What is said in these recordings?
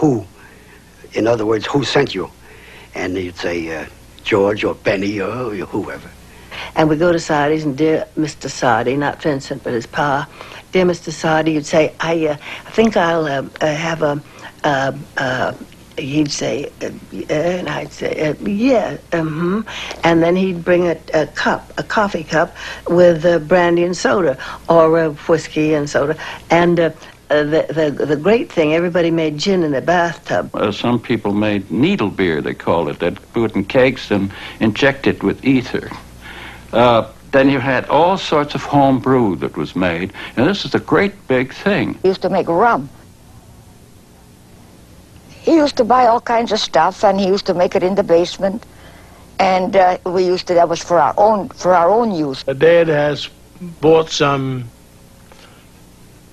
who. In other words, who sent you? And you'd say George or Benny or whoever. And we go to Sardi's, and dear Mr. Sardi, not Vincent, but his pa, dear Mr. Sardi, you'd say, I think I'll have he'd say, and I'd say, yeah, and then he'd bring a coffee cup with brandy and soda, or whiskey and soda, and the great thing, everybody made gin in the bathtub. Some people made needle beer, they called it. They'd put it in cakes and inject it with ether. Then you had all sorts of home brew that was made, and this is a great big thing. He used to make rum. He used to buy all kinds of stuff, and he used to make it in the basement, and that was for our own use. Dad has bought some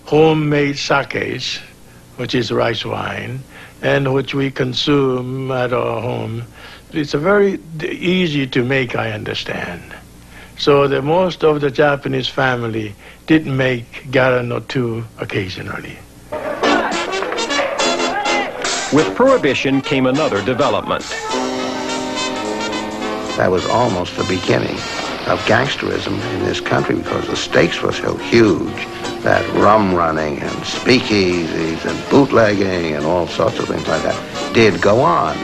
homemade sakes, which is rice wine, and which we consume at our home. It's a very easy to make, I understand. So that most of the Japanese family did make gallon or two occasionally. With Prohibition came another development. That was almost the beginning of gangsterism in this country because the stakes were so huge that rum running and speakeasies and bootlegging and all sorts of things like that did go on.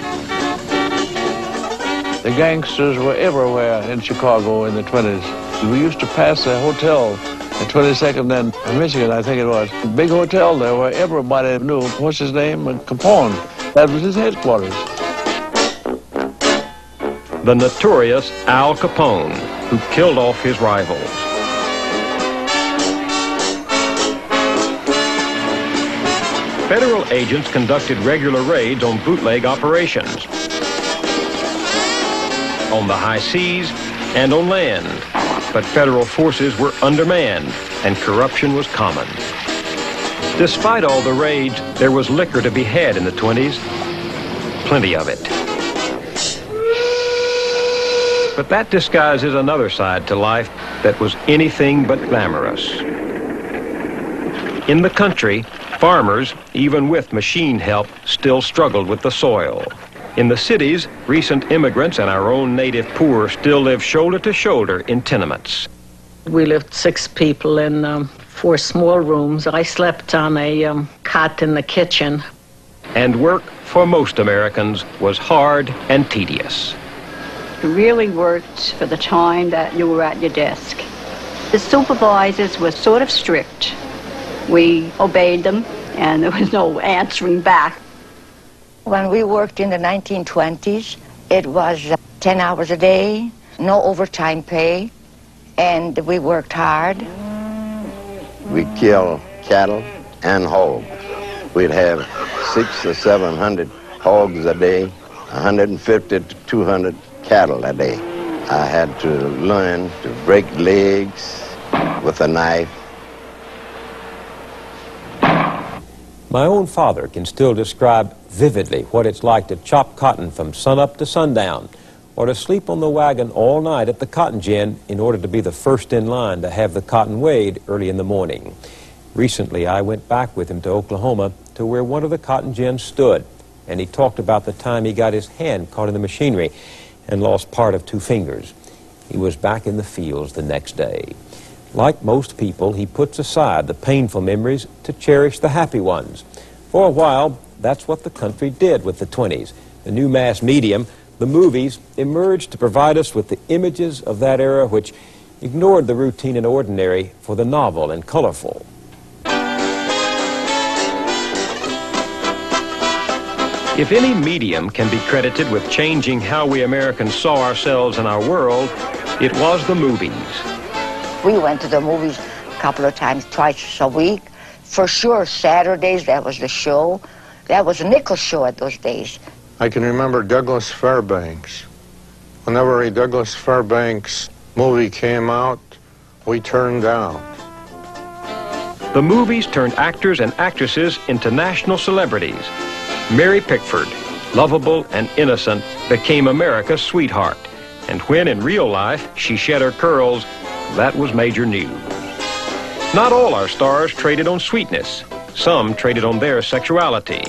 The gangsters were everywhere in Chicago in the 20s. We used to pass a hotel at 22nd and Michigan, I think it was. A big hotel there where everybody knew, what's his name? Capone. That was his headquarters. The notorious Al Capone, who killed off his rivals. Federal agents conducted regular raids on bootleg operations, on the high seas and on land, but federal forces were undermanned and corruption was common. Despite all the raids, there was liquor to be had in the 20s, plenty of it. But that disguises another side to life that was anything but glamorous. In the country, farmers, even with machine help, still struggled with the soil. In the cities, recent immigrants and our own native poor still live shoulder to shoulder in tenements. We lived 6 people in 4 small rooms. I slept on a cot in the kitchen. And work for most Americans was hard and tedious. You really worked for the time that you were at your desk. The supervisors were sort of strict. We obeyed them, and there was no answering back. When we worked in the 1920s, it was 10 hours a day, no overtime pay, and we worked hard. We kill cattle and hogs. We'd have 600 or 700 hogs a day, 150 to 200 cattle a day. I had to learn to break legs with a knife. My own father can still describe vividly what it's like to chop cotton from sunup to sundown, or to sleep on the wagon all night at the cotton gin in order to be the first in line to have the cotton weighed early in the morning. Recently, I went back with him to Oklahoma to where one of the cotton gins stood, and he talked about the time he got his hand caught in the machinery and lost part of 2 fingers. He was back in the fields the next day. Like most people, he puts aside the painful memories to cherish the happy ones. For a while, that's what the country did with the 20s. The new mass medium, the movies, emerged to provide us with the images of that era which ignored the routine and ordinary for the novel and colorful. If any medium can be credited with changing how we Americans saw ourselves and our world, it was the movies. We went to the movies a couple of times, twice a week. For sure, Saturdays, that was the show. That was a nickel show at those days. I can remember Douglas Fairbanks. Whenever a Douglas Fairbanks movie came out, we turned down. The movies turned actors and actresses into national celebrities. Mary Pickford, lovable and innocent, became America's sweetheart. And when in real life she shed her curls, that was major news. Not all our stars traded on sweetness. Some traded on their sexuality.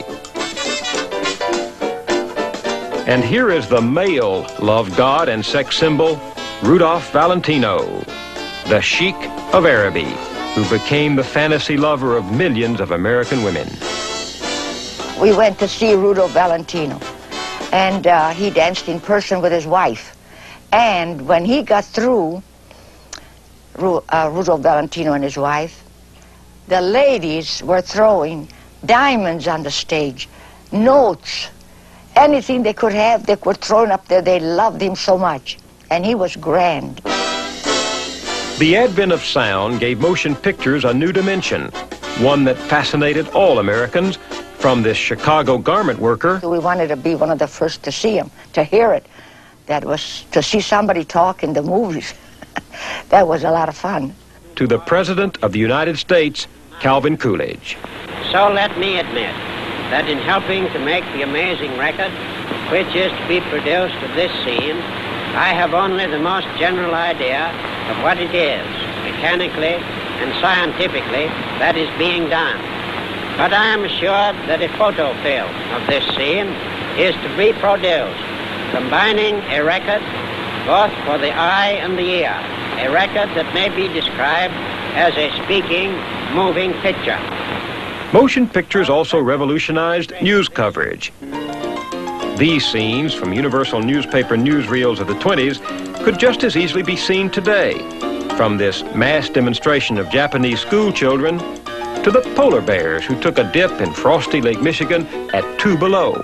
And here is the male love god and sex symbol, Rudolph Valentino, the Sheik of Araby, who became the fantasy lover of millions of American women. We went to see Rudolph Valentino, and he danced in person with his wife. And when he got through, Rudolph Valentino and his wife, the ladies were throwing diamonds on the stage, notes, anything they could have, they were throwing up there. They loved him so much, and he was grand. The advent of sound gave motion pictures a new dimension, one that fascinated all Americans, from this Chicago garment worker. We wanted to be one of the first to see him, to hear it. That was to see somebody talk in the movies. That was a lot of fun. To the President of the United States, Calvin Coolidge. So let me admit that in helping to make the amazing record, which is to be produced of this scene, I have only the most general idea of what it is, mechanically and scientifically, that is being done. But I am assured that a photo film of this scene is to be produced, combining a record both for the eye and the ear, a record that may be described as a speaking, moving picture. Motion pictures also revolutionized news coverage. These scenes from Universal newspaper newsreels of the 20s could just as easily be seen today, from this mass demonstration of Japanese school children to the polar bears who took a dip in frosty Lake Michigan at 2 below.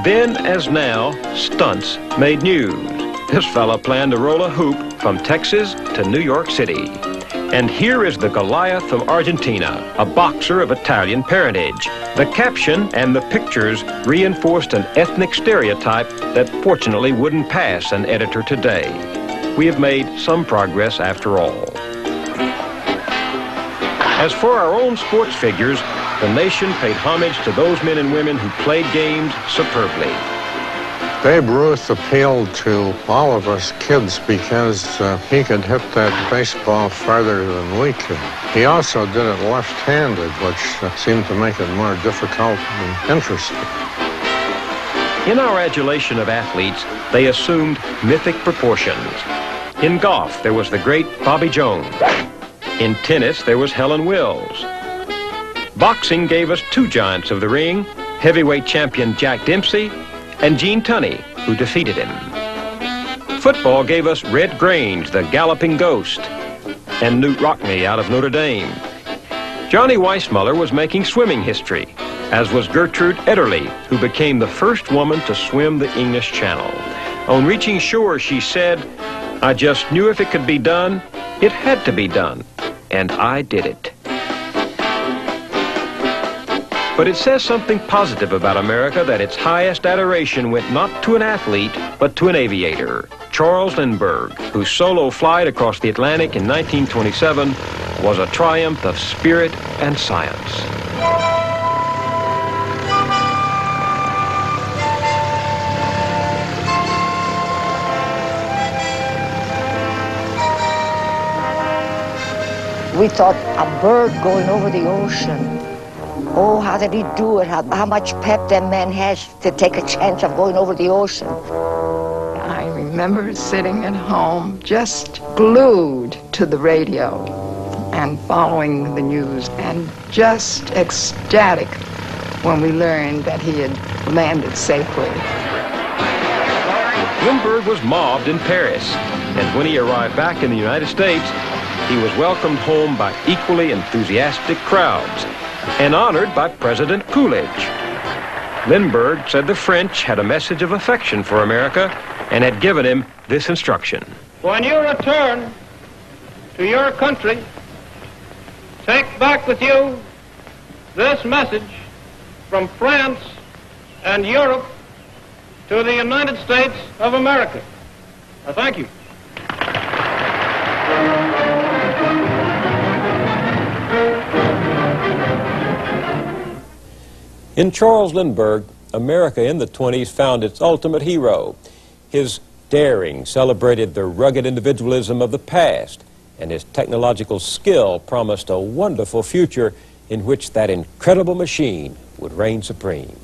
Then, as now, stunts made news. This fella planned to roll a hoop from Texas to New York City. And here is the Goliath of Argentina, a boxer of Italian parentage. The caption and the pictures reinforced an ethnic stereotype that fortunately wouldn't pass an editor today. We have made some progress after all. As for our own sports figures, the nation paid homage to those men and women who played games superbly. Babe Ruth appealed to all of us kids because he could hit that baseball farther than we could. He also did it left-handed, which seemed to make it more difficult and interesting. In our adulation of athletes, they assumed mythic proportions. In golf, there was the great Bobby Jones. In tennis, there was Helen Wills. Boxing gave us two giants of the ring, heavyweight champion Jack Dempsey and Gene Tunney, who defeated him. Football gave us Red Grange, the galloping ghost, and Newt Rockne out of Notre Dame. Johnny Weissmuller was making swimming history, as was Gertrude Ederle, who became the first woman to swim the English Channel. On reaching shore, she said, "I just knew if it could be done, it had to be done, and I did it." But it says something positive about America that its highest adoration went not to an athlete, but to an aviator, Charles Lindbergh, whose solo flight across the Atlantic in 1927 was a triumph of spirit and science. We thought a bird going over the ocean. Oh, how did he do it? How much pep that man has to take a chance of going over the ocean. I remember sitting at home just glued to the radio and following the news and just ecstatic when we learned that he had landed safely. Lindbergh was mobbed in Paris, and when he arrived back in the United States, he was welcomed home by equally enthusiastic crowds and honored by President Coolidge. Lindbergh said the French had a message of affection for America and had given him this instruction. When you return to your country, take back with you this message from France and Europe to the United States of America. Thank you. In Charles Lindbergh, America in the 20s found its ultimate hero. His daring celebrated the rugged individualism of the past, and his technological skill promised a wonderful future in which that incredible machine would reign supreme.